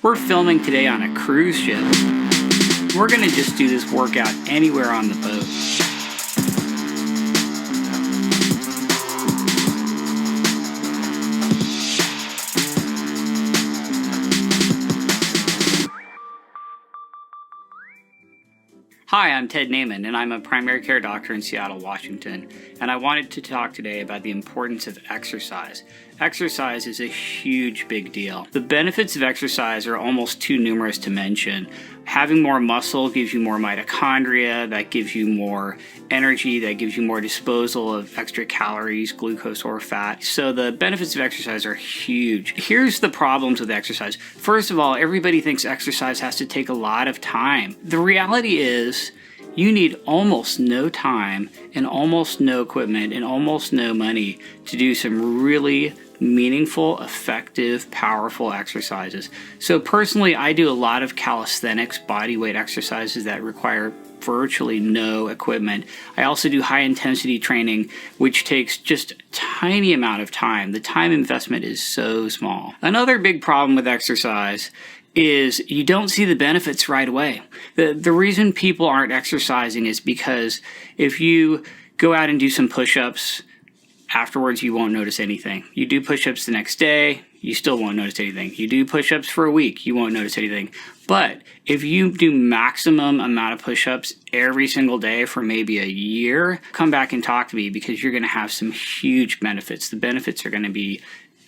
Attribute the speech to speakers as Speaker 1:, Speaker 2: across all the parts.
Speaker 1: We're filming today on a cruise ship. We're gonna just do this workout anywhere on the boat. Hi, I'm Ted Naiman, and I'm a primary care doctor in Seattle, Washington, and I wanted to talk today about the importance of exercise. Exercise is a huge, big deal. The benefits of exercise are almost too numerous to mention. Having more muscle gives you more mitochondria, that gives you more energy, that gives you more disposal of extra calories, glucose, or fat. So the benefits of exercise are huge. Here's the problems with exercise. First of all, everybody thinks exercise has to take a lot of time. The reality is, you need almost no time and almost no equipment and almost no money to do some really meaningful, effective, powerful exercises. So personally, I do a lot of calisthenics, body weight exercises that require virtually no equipment. I also do high intensity training, which takes just a tiny amount of time. The time investment is so small. Another big problem with exercise is you don't see the benefits right away. The reason people aren't exercising is because if you go out and do some push-ups, afterwards you won't notice anything. You do push-ups the next day, you still won't notice anything. You do push-ups for a week, you won't notice anything. But if you do maximum amount of push-ups every single day for maybe a year, come back and talk to me because you're gonna have some huge benefits. The benefits are gonna be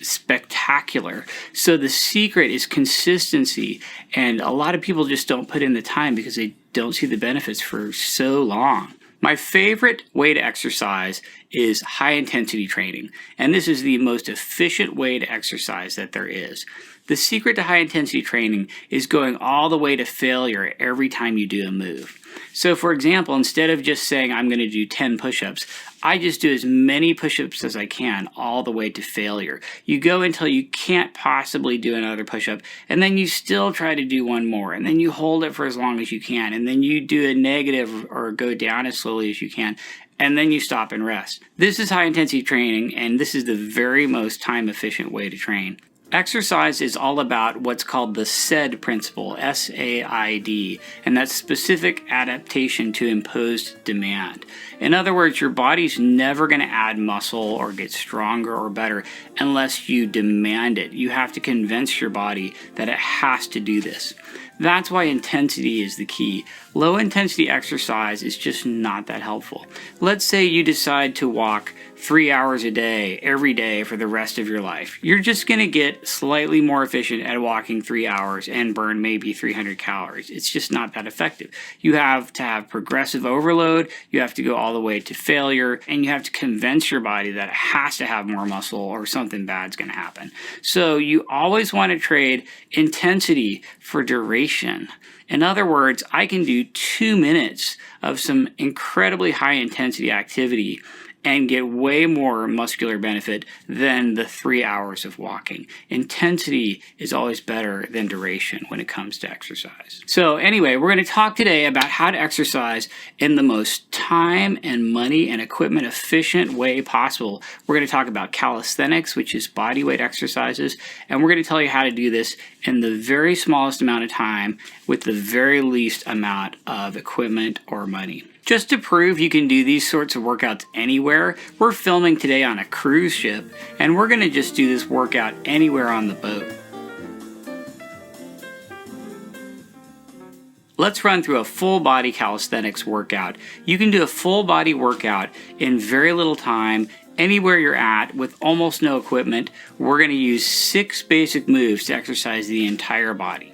Speaker 1: spectacular. So the secret is consistency, and a lot of people just don't put in the time because they don't see the benefits for so long. My favorite way to exercise is high intensity training, and this is the most efficient way to exercise that there is. The secret to high intensity training is going all the way to failure every time you do a move. So for example, instead of just saying I'm going to do 10 push-ups, I just do as many push-ups as I can all the way to failure. You go until you can't possibly do another push-up, and then you still try to do one more, and then you hold it for as long as you can, and then you do a negative or go down as slowly as you can, and then you stop and rest. This is high intensity training, and this is the very most time efficient way to train. Exercise is all about what's called the SAID principle, S-A-I-D, and that's specific adaptation to imposed demand. In other words, your body's never going to add muscle or get stronger or better unless you demand it. You have to convince your body that it has to do this. That's why intensity is the key. Low intensity exercise is just not that helpful. Let's say you decide to walk 3 hours a day, every day for the rest of your life. You're just gonna get slightly more efficient at walking 3 hours and burn maybe 300 calories. It's just not that effective. You have to have progressive overload, you have to go all the way to failure, and you have to convince your body that it has to have more muscle or something bad's gonna happen. So you always wanna trade intensity for duration. In other words, I can do 2 minutes of some incredibly high intensity activity and get way more muscular benefit than the 3 hours of walking. Intensity is always better than duration when it comes to exercise. So anyway, we're going to talk today about how to exercise in the most time and money and equipment efficient way possible. We're going to talk about calisthenics, which is body weight exercises, and we're going to tell you how to do this in the very smallest amount of time with the very least amount of equipment or money. Just to prove you can do these sorts of workouts anywhere, we're filming today on a cruise ship, and we're going to just do this workout anywhere on the boat. Let's run through a full body calisthenics workout. You can do a full body workout in very little time, anywhere you're at, with almost no equipment. We're going to use 6 basic moves to exercise the entire body.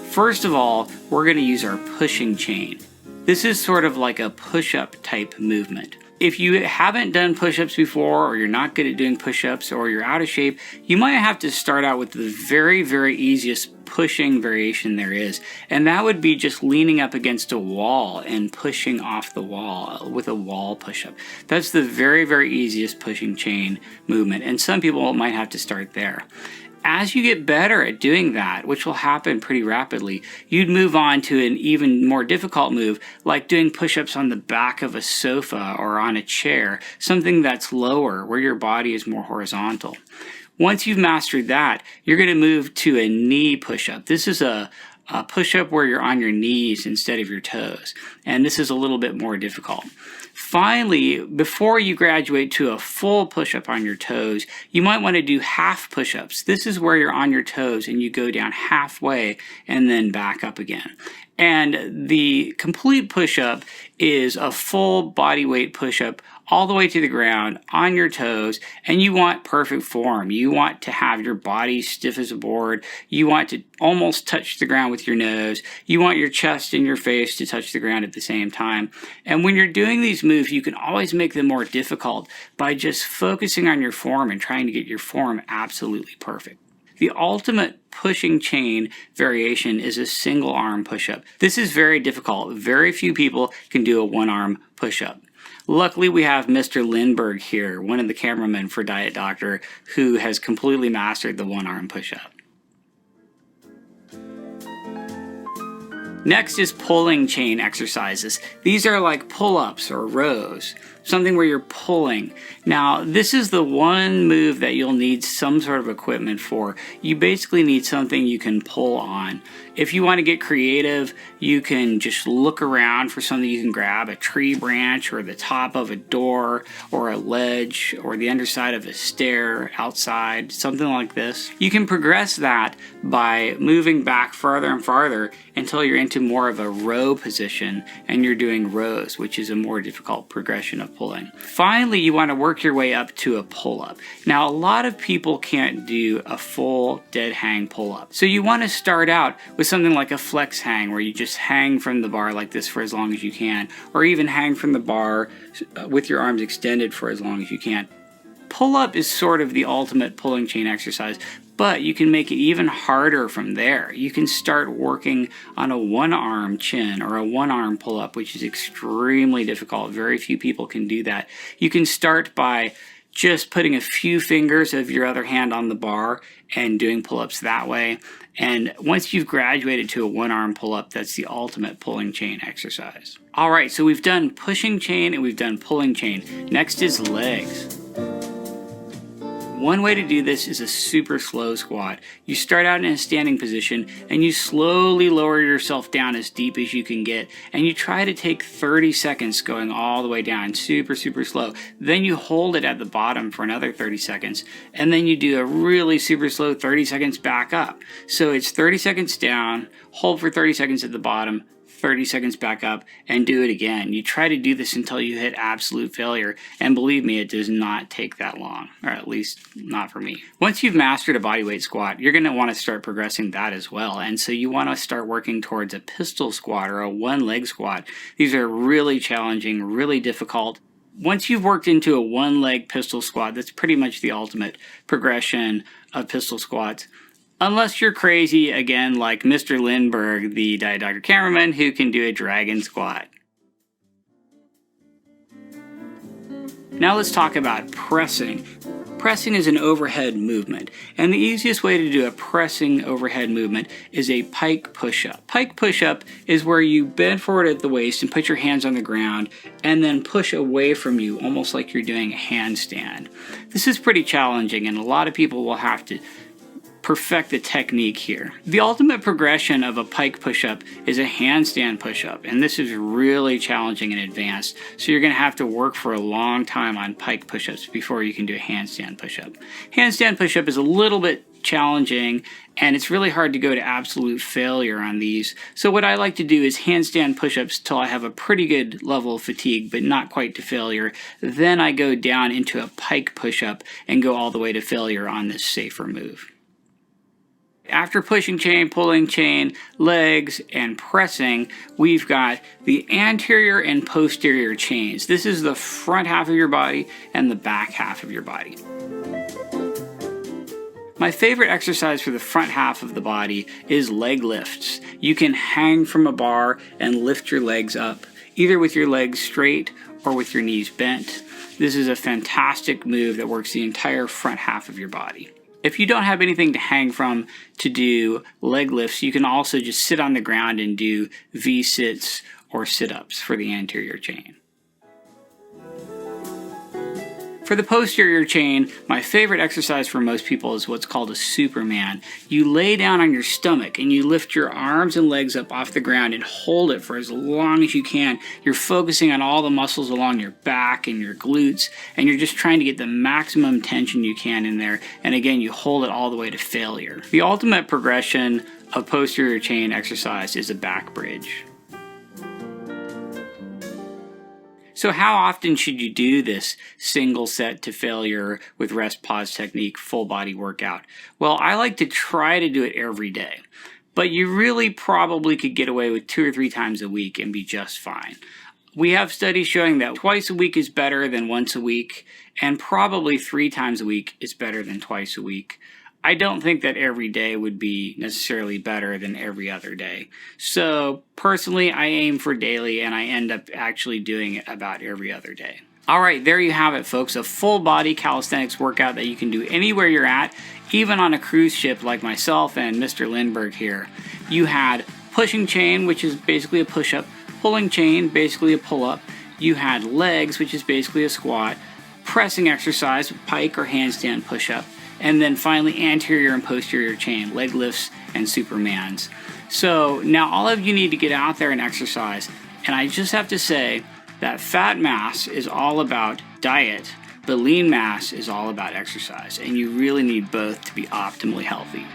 Speaker 1: First of all, we're going to use our pushing chain. This is sort of like a push-up type movement. If you haven't done push-ups before, or you're not good at doing push-ups, or you're out of shape, you might have to start out with the very, very easiest pushing variation there is. And that would be just leaning up against a wall and pushing off the wall with a wall push-up. That's the very, very easiest pushing chain movement. And some people might have to start there. As you get better at doing that, which will happen pretty rapidly, you'd move on to an even more difficult move, like doing push-ups on the back of a sofa or on a chair, something that's lower, where your body is more horizontal. Once you've mastered that, you're going to move to a knee push-up. This is a push-up where you're on your knees instead of your toes, and this is a little bit more difficult. Finally, before you graduate to a full push-up on your toes, you might want to do half push-ups. This is where you're on your toes and you go down halfway and then back up again. And the complete push-up is a full body weight push-up all the way to the ground on your toes, and you want perfect form. You want to have your body stiff as a board. You want to almost touch the ground with your nose. You want your chest and your face to touch the ground at the same time. And when you're doing these moves, you can always make them more difficult by just focusing on your form and trying to get your form absolutely perfect. The ultimate pushing chain variation is a single arm push-up. This is very difficult. Very few people can do a one-arm push-up. Luckily, we have Mr. Lindbergh here, one of the cameramen for Diet Doctor, who has completely mastered the one-arm push-up. Next is pulling chain exercises. These are like pull-ups or rows, something where you're pulling. Now, this is the one move that you'll need some sort of equipment for. You basically need something you can pull on. If you want to get creative, you can just look around for something you can grab, a tree branch or the top of a door or a ledge or the underside of a stair outside, something like this. You can progress that by moving back farther and farther until you're into more of a row position and you're doing rows, which is a more difficult progression of pulling. Finally, you want to work your way up to a pull-up. Now, a lot of people can't do a full dead hang pull-up. So you want to start out with something like a flex hang, where you just hang from the bar like this for as long as you can, or even hang from the bar with your arms extended for as long as you can. Pull-up is sort of the ultimate pulling chain exercise, but you can make it even harder from there. You can start working on a one-arm chin or a one-arm pull-up, which is extremely difficult. Very few people can do that. You can start by just putting a few fingers of your other hand on the bar and doing pull-ups that way. And once you've graduated to a one-arm pull-up, that's the ultimate pulling chain exercise. All right, so we've done pushing chain and we've done pulling chain. Next is legs. One way to do this is a super slow squat. You start out in a standing position and you slowly lower yourself down as deep as you can get, and you try to take 30 seconds going all the way down, super slow. Then you hold it at the bottom for another 30 seconds, and then you do a really super slow 30 seconds back up. So it's 30 seconds down, hold for 30 seconds at the bottom, 30 seconds back up, and do it again. You try to do this until you hit absolute failure, and believe me, it does not take that long, or at least not for me. Once you've mastered a bodyweight squat, you're going to want to start progressing that as well, and so you want to start working towards a pistol squat or a one-leg squat. These are really challenging, really difficult. Once you've worked into a one-leg pistol squat, that's pretty much the ultimate progression of pistol squats. Unless you're crazy, again, like Mr. Lindbergh, the Diet Doctor cameraman, who can do a dragon squat. Now let's talk about pressing. Pressing is an overhead movement, and the easiest way to do a pressing overhead movement is a pike push-up. Pike push-up is where you bend forward at the waist and put your hands on the ground and then push away from you, almost like you're doing a handstand. This is pretty challenging, and a lot of people will have to perfect the technique here. The ultimate progression of a pike push-up is a handstand push-up, and this is really challenging and advanced, so you're going to have to work for a long time on pike push-ups before you can do a handstand push-up. Handstand push-up is a little bit challenging, and it's really hard to go to absolute failure on these. So what I like to do is handstand push-ups till I have a pretty good level of fatigue, but not quite to failure. Then I go down into a pike push-up and go all the way to failure on this safer move. After pushing chain, pulling chain, legs, and pressing, we've got the anterior and posterior chains. This is the front half of your body and the back half of your body. My favorite exercise for the front half of the body is leg lifts. You can hang from a bar and lift your legs up, either with your legs straight or with your knees bent. This is a fantastic move that works the entire front half of your body. If you don't have anything to hang from to do leg lifts, you can also just sit on the ground and do V-sits or sit-ups for the anterior chain. For the posterior chain, my favorite exercise for most people is what's called a Superman. You lay down on your stomach and you lift your arms and legs up off the ground and hold it for as long as you can. You're focusing on all the muscles along your back and your glutes, and you're just trying to get the maximum tension you can in there. And again, you hold it all the way to failure. The ultimate progression of posterior chain exercise is a back bridge. So how often should you do this single set to failure with rest pause technique full body workout? Well, I like to try to do it every day, but you really probably could get away with 2 or 3 times a week and be just fine. We have studies showing that twice a week is better than once a week, and probably 3 times a week is better than twice a week. I don't think that every day would be necessarily better than every other day. So personally, I aim for daily, and I end up actually doing it about every other day. All right, there you have it, folks. A full body calisthenics workout that you can do anywhere you're at, even on a cruise ship like myself and Mr. Lindbergh here. You had pushing chain, which is basically a push-up, pulling chain, basically a pull-up. You had legs, which is basically a squat, pressing exercise, pike or handstand push-up, and then finally anterior and posterior chain, leg lifts and Supermans. So now all of you need to get out there and exercise. And I just have to say that fat mass is all about diet, but lean mass is all about exercise. And you really need both to be optimally healthy.